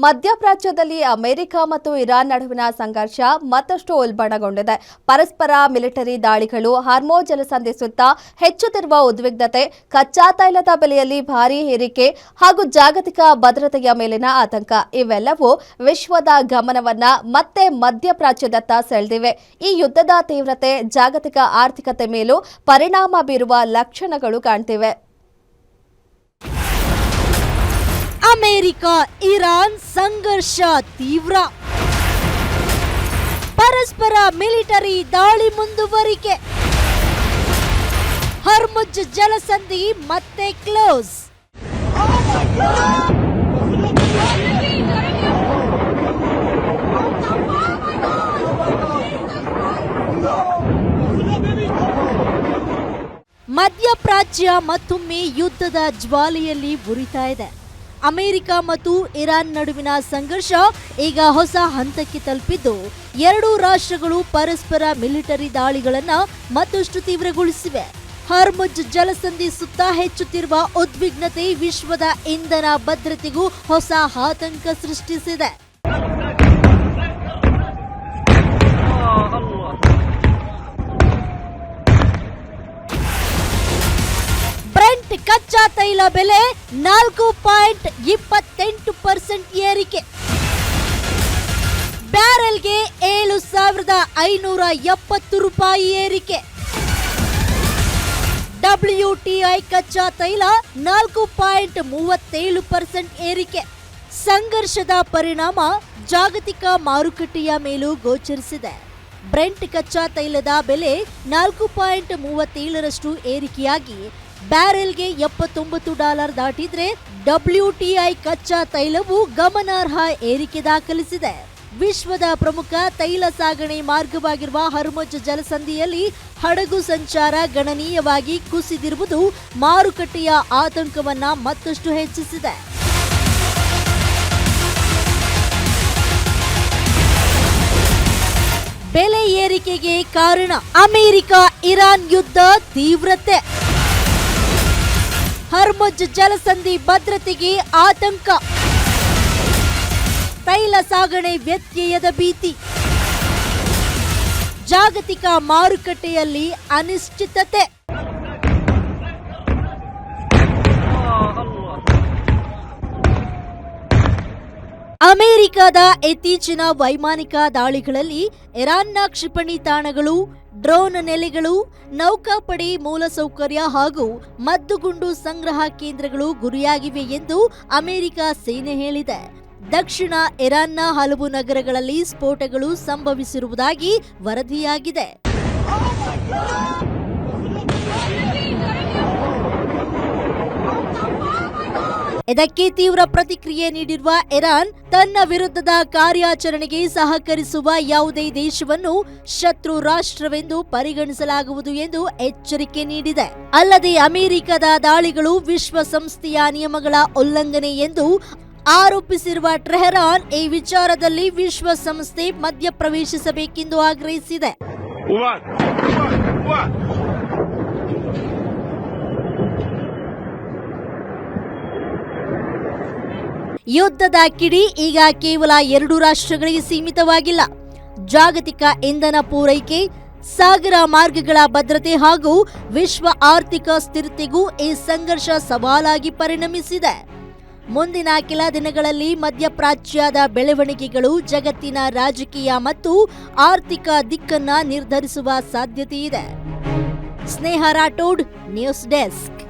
ಮಧ್ಯಪ್ರಾಚ್ಯದಲ್ಲಿ America ಮತ್ತು Iran ನಡುವಿನ ಸಂಘರ್ಷ ಮತ್ತಷ್ಟು ಉಲ್ಬಣಗೊಂಡಿದೆ. ಪರಸ್ಪರ ಮಿಲಿಟರಿ ದಾಳಿಗಳು, ಹಾರ್ಮೋಜ್ ಜಲಸಂಧಿ ಸುತ್ತ ಹೆಚ್ಚುತ್ತಿರುವ ಉದ್ವಿಗ್ನತೆ, ಕಚ್ಚಾ ತೈಲದ ಬೆಲೆಯಲ್ಲಿ ಭಾರೀ ಏರಿಕೆ ಹಾಗೂ ಜಾಗತಿಕ ಭದ್ರತೆಯ ಮೇಲಿನ ಆತಂಕ ಇವೆಲ್ಲವೂ ವಿಶ್ವದ ಗಮನವನ್ನ ಮತ್ತೆ ಮಧ್ಯಪ್ರಾಚ್ಯದತ್ತ ಸೆಳೆದಿವೆ. ಈ ಯುದ್ಧದ ತೀವ್ರತೆ ಜಾಗತಿಕ ಆರ್ಥಿಕತೆ ಮೇಲೂ ಪರಿಣಾಮ ಬೀರುವ ಲಕ್ಷಣಗಳು ಕಾಣ್ತಿವೆ. ಅಮೆರಿಕ ಇರಾನ್ ಸಂಘರ್ಷ ತೀವ್ರ, ಪರಸ್ಪರ ಮಿಲಿಟರಿ ದಾಳಿ ಮುಂದುವರಿಕೆ, ಹಾರ್ಮುಜ್ ಜಲಸಂಧಿ ಮತ್ತೆ ಕ್ಲೋಸ್. ಮಧ್ಯಪ್ರಾಚ್ಯ ಮತ್ತೊಮ್ಮೆ ಯುದ್ಧದ ಜ್ವಾಲೆಯಲ್ಲಿ ಉರಿತಾ ಇದೆ. ಅಮೆರಿಕ ಮತ್ತು ಇರಾನ್ ನಡುವಿನ ಸಂಘರ್ಷ ಈಗ ಹೊಸ ಹಂತಕ್ಕೆ ತಲುಪಿದ್ದು, ಎರಡೂ ರಾಷ್ಟ್ರಗಳು ಪರಸ್ಪರ ಮಿಲಿಟರಿ ದಾಳಿಗಳನ್ನು ಮತ್ತಷ್ಟು ತೀವ್ರಗೊಳಿಸಿವೆ. ಹಾರ್ಮುಜ್ ಜಲಸಂಧಿ ಸುತ್ತ ಹೆಚ್ಚುತ್ತಿರುವ ಉದ್ವಿಗ್ನತೆ ವಿಶ್ವದ ಇಂಧನ ಭದ್ರತೆಗೂ ಹೊಸ ಆತಂಕ ಸೃಷ್ಟಿಸಿದೆ. ಬ್ರೆಂಟ್ ಕಚ್ಚಾ ತೈಲ ಬೆಲೆ 4.28% ಏರಿಕೆ, ಬ್ಯಾರೆಲ್ಗೆ 7,570 ರೂಪಾಯಿ ಏರಿಕೆ. WTI ಕಚ್ಚಾ ತೈಲ 4.37% ಏರಿಕೆ. ಸಂಘರ್ಷದ ಪರಿಣಾಮ ಜಾಗತಿಕ ಮಾರುಕಟ್ಟೆಯ ಮೇಲೂ ಗೋಚರಿಸಿದೆ. ಬ್ರೆಂಟ್ ಕಚ್ಚಾ ತೈಲದ ಬೆಲೆ 4.37% ಏರಿಕೆಯಾಗಿ ಬ್ಯಾರೆಲ್ಗೆ $79 ದಾಟಿದ್ರೆ, WTI ಕಚ್ಚಾ ತೈಲವು ಗಮನಾರ್ಹ ಏರಿಕೆ ದಾಖಲಿಸಿದೆ. ವಿಶ್ವದ ಪ್ರಮುಖ ತೈಲ ಸಾಗಣೆ ಮಾರ್ಗವಾಗಿರುವ ಹಾರ್ಮುಜ್ ಜಲಸಂಧಿಯಲ್ಲಿ ಹಡಗು ಸಂಚಾರ ಗಣನೀಯವಾಗಿ ಕುಸಿದಿರುವುದು ಮಾರುಕಟ್ಟೆಯ ಆತಂಕವನ್ನ ಮತ್ತಷ್ಟು ಹೆಚ್ಚಿಸಿದೆ. ಬೆಲೆ ಏರಿಕೆಗೆ ಕಾರಣ ಅಮೆರಿಕ ಇರಾನ್ ಯುದ್ಧ ತೀವ್ರತೆ, ಹಾರ್ಮುಜ್ ಜಲಸಂಧಿ ಭದ್ರತೆಗೆ ಆತಂಕ, ತೈಲ ಸಾಗಣೆ ವ್ಯತ್ಯಯದ ಭೀತಿ, ಜಾಗತಿಕ ಮಾರುಕಟ್ಟೆಯಲ್ಲಿ ಅನಿಶ್ಚಿತತೆ. ಅಮೆರಿಕದ ಇತ್ತೀಚಿನ ವೈಮಾನಿಕ ದಾಳಿಗಳಲ್ಲಿ ಇರಾನ್ನ ಕ್ಷಿಪಣಿ ತಾಣಗಳು, ಡ್ರೋನ್ ನೆಲೆಗಳು, ನೌಕಾಪಡೆ ಮೂಲಸೌಕರ್ಯ ಹಾಗೂ ಮದ್ದುಗುಂಡು ಸಂಗ್ರಹ ಕೇಂದ್ರಗಳು ಗುರಿಯಾಗಿವೆ ಎಂದು ಅಮೆರಿಕ ಸೇನೆ ಹೇಳಿದೆ. ದಕ್ಷಿಣ ಇರಾನ್ನ ಹಲವು ನಗರಗಳಲ್ಲಿ ಸ್ಫೋಟಗಳು ಸಂಭವಿಸಿರುವುದಾಗಿ ವರದಿಯಾಗಿದೆ. ಇದಕ್ಕೆ ತೀವ್ರ ಪ್ರತಿಕ್ರಿಯೆ ನೀಡಿರುವ ಇರಾನ್, ತನ್ನ ವಿರುದ್ಧದ ಕಾರ್ಯಾಚರಣೆಗೆ ಸಹಕರಿಸುವ ಯಾವುದೇ ದೇಶವನ್ನು ಶತ್ರು ರಾಷ್ಟ್ರವೆಂದು ಪರಿಗಣಿಸಲಾಗುವುದು ಎಂದು ಎಚ್ಚರಿಕೆ ನೀಡಿದೆ. ಅಲ್ಲದೆ ಅಮೆರಿಕದ ದಾಳಿಗಳು ವಿಶ್ವಸಂಸ್ಥೆಯ ನಿಯಮಗಳ ಉಲ್ಲಂಘನೆ ಎಂದು ಆರೋಪಿಸಿರುವ ಟೆಹರಾನ್ ಈ ವಿಚಾರದಲ್ಲಿ ವಿಶ್ವಸಂಸ್ಥೆ ಮಧ್ಯಪ್ರವೇಶಿಸಬೇಕೆಂದು ಆಗ್ರಹಿಸಿದೆ. ಯುದ್ಧದ ಕಿಡಿ ಈಗ ಕೇವಲ ಎರಡು ರಾಷ್ಟ್ರಗಳಿಗೆ ಸೀಮಿತವಾಗಿಲ್ಲ. ಜಾಗತಿಕ ಇಂಧನ ಪೂರೈಕೆ, ಸಾಗರ ಮಾರ್ಗಗಳ ಭದ್ರತೆ ಹಾಗೂ ವಿಶ್ವ ಆರ್ಥಿಕ ಸ್ಥಿರತೆಗೂ ಈ ಸಂಘರ್ಷ ಸವಾಲಾಗಿ ಪರಿಣಮಿಸಿದೆ. ಮುಂದಿನ ಕೆಲ ದಿನಗಳಲ್ಲಿ ಮಧ್ಯಪ್ರಾಚ್ಯದ ಬೆಳವಣಿಗೆಗಳು ಜಗತ್ತಿನ ರಾಜಕೀಯ ಮತ್ತು ಆರ್ಥಿಕ ದಿಕ್ಕನ್ನ ನಿರ್ಧರಿಸುವ ಸಾಧ್ಯತೆ ಇದೆ. ಸ್ನೇಹ ರಾಠೋಡ್, ನ್ಯೂಸ್ ಡೆಸ್ಕ್.